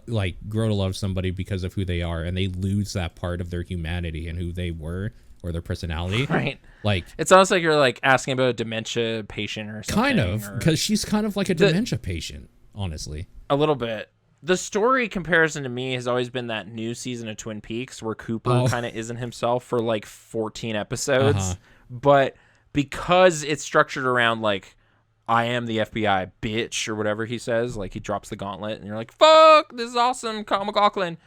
like grow to love somebody because of who they are, and they lose that part of their humanity and who they were or their personality, right? Like, it's almost like you're like asking about a dementia patient or something. Kind of, because she's kind of like a dementia patient, honestly. A little bit. The story comparison to me has always been that new season of Twin Peaks where Cooper kind of isn't himself for like 14 episodes, but because it's structured around like, I am the FBI bitch or whatever he says, like he drops the gauntlet and you're like, fuck, this is awesome, Kyle MacLachlan.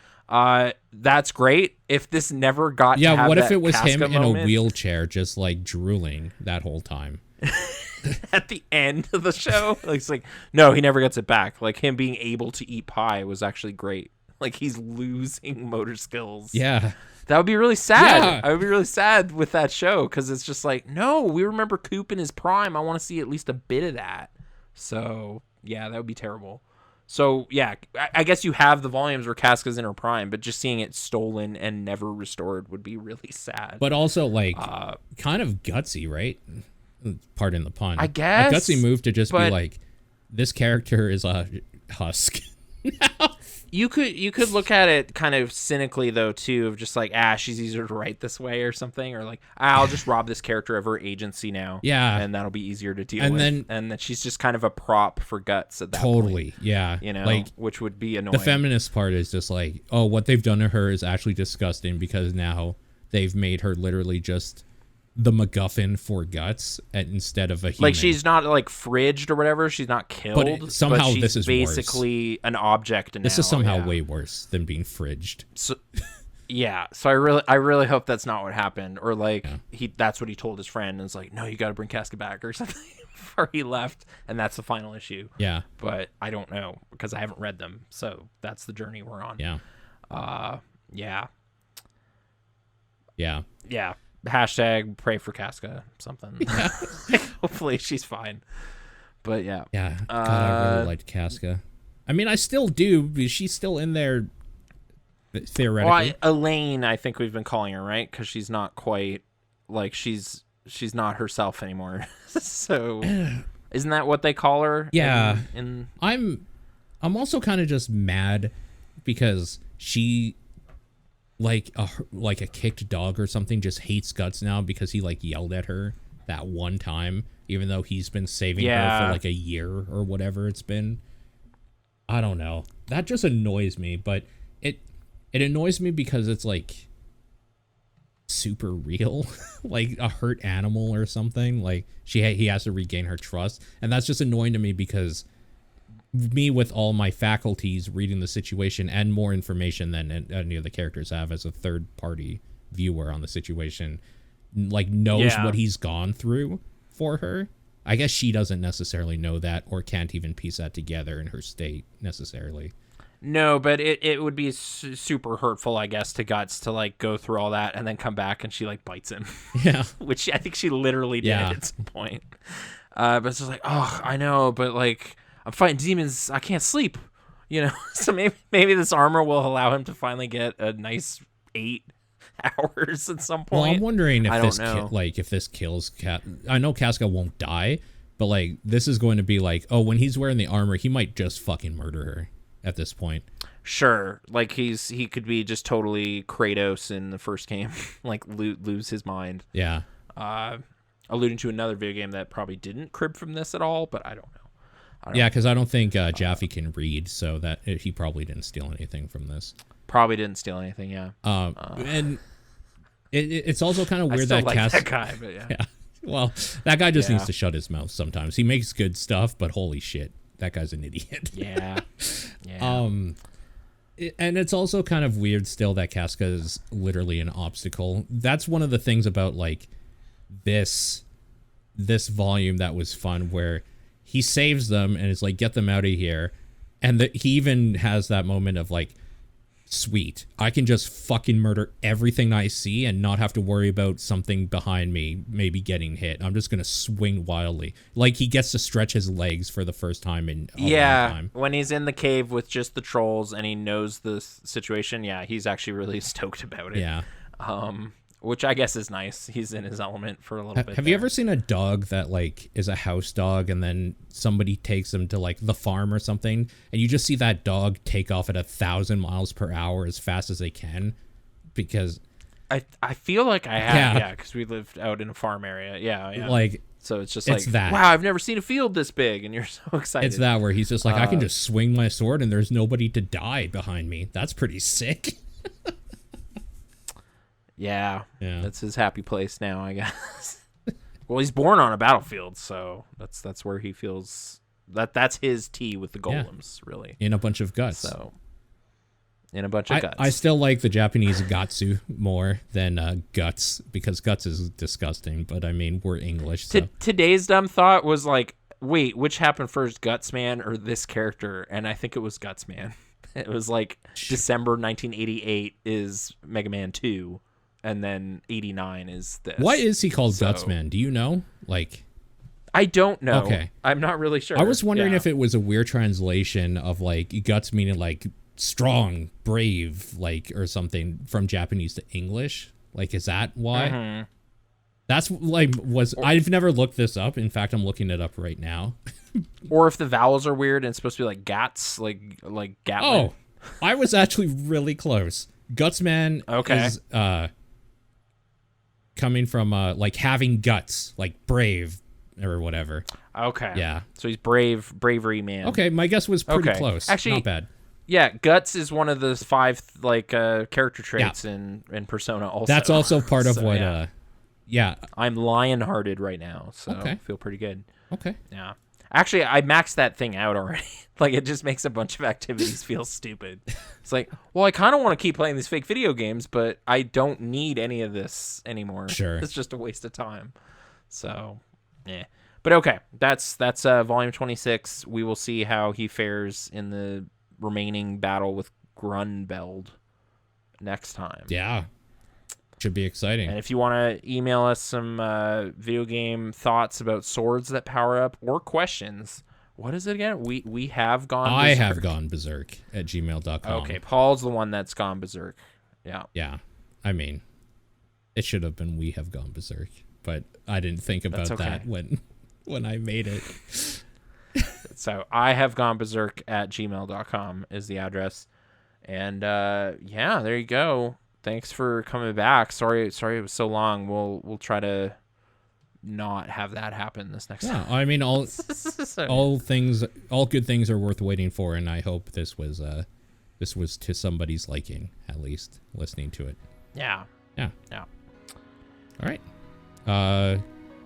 That's great. If this never got to have what if that it was Casca him in moment, a wheelchair just like drooling that whole time? At the end of the show, like, it's like, no, he never gets it back. Like him being able to eat pie was actually great. Like he's losing motor skills. Yeah. That would be really sad. Yeah. I would be really sad with that show because it's just like, no, we remember Coop in his prime. I want to see at least a bit of that. So, yeah, that would be terrible. So, yeah, I guess you have the volumes where Casca's in her prime, but just seeing it stolen and never restored would be really sad. But also, like, kind of gutsy, right? Pardon the pun. I guess. A gutsy move to just be like, this character is a husk. You could look at it kind of cynically though too, of just like she's easier to write this way or something, or like I'll just rob this character of her agency now, and that'll be easier to deal with, and that she's just kind of a prop for Guts at that point. Yeah, like which would be annoying. The feminist part is just like, oh, what they've done to her is actually disgusting because now they've made her literally just the MacGuffin for Guts instead of a human. Like she's not like fridged or whatever. She's not killed. But somehow she's this is basically worse. An object. This is somehow way worse than being fridged. So, yeah. So I really hope that's not what happened, or like that's what he told his friend, and it's like, no, you got to bring Casca back or something before he left, and that's the final issue. Yeah. But I don't know because I haven't read them, so that's the journey we're on. Yeah. Yeah. Yeah. Yeah. Hashtag pray for Casca something. Yeah. Hopefully she's fine. But yeah. Yeah. God, I really liked Casca. I mean, I still do, but she's still in there theoretically. Well, Elaine, I think we've been calling her, right? Because she's not quite like she's not herself anymore. So isn't that what they call her? Yeah. I'm also kind of just mad because she like a kicked dog or something just hates Guts now because he like yelled at her that one time, even though he's been saving her for like a year or whatever it's been. I don't know. That just annoys me, but it annoys me because it's like super real, like a hurt animal or something. Like he has to regain her trust, and that's just annoying to me because me with all my faculties reading the situation and more information than any of the characters have as a third party viewer on the situation, like knows what he's gone through for her. I guess she doesn't necessarily know that or can't even piece that together in her state necessarily. No, but it would be super hurtful, I guess, to Guts to like go through all that and then come back and she like bites him. Yeah. Which I think she literally did at some point. But it's just like, oh, I know, but like I'm fighting demons. I can't sleep, you know? So maybe this armor will allow him to finally get a nice 8 hours at some point. Well, I'm wondering if if this kills I know Casca won't die, but like this is going to be like, oh, when he's wearing the armor, he might just fucking murder her at this point. Sure, like he could be just totally Kratos in the first game, like lose his mind. Yeah. Alluding to another video game that probably didn't crib from this at all, but I don't know. Yeah, because I don't think Jaffe can read, so that he probably didn't steal anything from this. Probably didn't steal anything, yeah. And it's also kind of weird that Casca. That guy, but yeah. Well, that guy just needs to shut his mouth sometimes. He makes good stuff, but holy shit, that guy's an idiot. Yeah. And it's also kind of weird still that Casca is literally an obstacle. That's one of the things about like this volume that was fun, where he saves them and it's like, get them out of here. And he even has that moment of like, sweet, I can just fucking murder everything I see and not have to worry about something behind me maybe getting hit. I'm just going to swing wildly. Like he gets to stretch his legs for the first time in a long time. When he's in the cave with just the trolls and he knows the situation, he's actually really stoked about it. Yeah. Which I guess is nice. He's in his element for a little bit. Have you ever seen a dog that like is a house dog and then somebody takes him to like the farm or something, and you just see that dog take off at 1,000 miles per hour as fast as they can? Because I feel like I have, because we lived out in a farm area. Yeah. Like, so it's just like, that. Wow, I've never seen a field this big, and you're so excited. It's that where he's just like, I can just swing my sword and there's nobody to die behind me. That's pretty sick. Yeah, that's his happy place now, I guess. Well, he's born on a battlefield, so that's where he feels that's his tea with the golems, really. In a bunch of guts. So, in a bunch of guts. I still like the Japanese gatsu more than guts, because guts is disgusting, but I mean, we're English. So. Today's dumb thought was like, wait, which happened first, Guts Man or this character? And I think it was Guts Man. It was like December 1988 is Mega Man 2, and then 89 is this. Why is he called Gutsman? Do you know? Like, I don't know. Okay. I'm not really sure. I was wondering if it was a weird translation of like guts meaning like strong, brave, like, or something from Japanese to English. Like, is that why? Mm-hmm. That's like I've never looked this up. In fact, I'm looking it up right now. Or if the vowels are weird and it's supposed to be like gats, like Gatlin. Oh, I was actually really close. Gutsman is coming from like having guts, like brave or whatever. Okay. Yeah. So he's bravery man. Okay, my guess was pretty close. Actually, not bad. Yeah, guts is one of the 5 like character traits in Persona. Also, that's also part of what. Yeah. I'm lion-hearted right now, so I feel pretty good. Okay. Yeah. Actually, I maxed that thing out already. Like, it just makes a bunch of activities feel stupid. It's like, well, I kind of want to keep playing these fake video games, but I don't need any of this anymore. Sure. It's just a waste of time. So, yeah. But okay, that's volume 26. We will see how he fares in the remaining battle with Grunbeld next time. Yeah. Should be exciting. And if you want to email us some video game thoughts about swords that power up or questions, what is it again? We have gone berserk. I have gone berserk at gmail.com. Okay, Paul's the one that's gone berserk. Yeah. Yeah. I mean, it should have been we have gone berserk, but I didn't think about that when I made it. So I have gone berserk at gmail.com is the address. And yeah, there you go. Thanks for coming back. Sorry it was so long. We'll try to not have that happen this next time. I mean, all good things are worth waiting for, and I hope this was to somebody's liking, at least listening to it. Yeah. All right.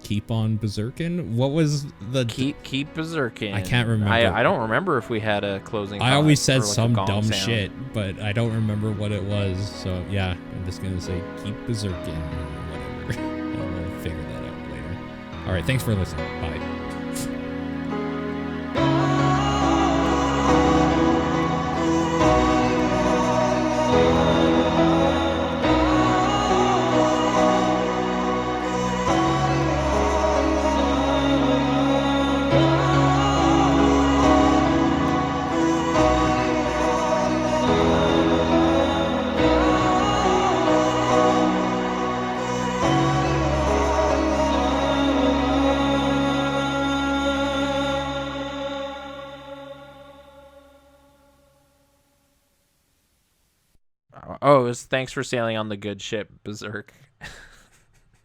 Keep on berserking. What was the keep berserking? I can't remember. I don't remember if we had a closing. I always said some dumb shit, but I don't remember what it was. So yeah, I'm just gonna say keep berserking or whatever. And we'll figure that out later. All right, thanks for listening. Bye. Oh, it was thanks for sailing on the good ship Berserk.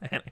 Anyway.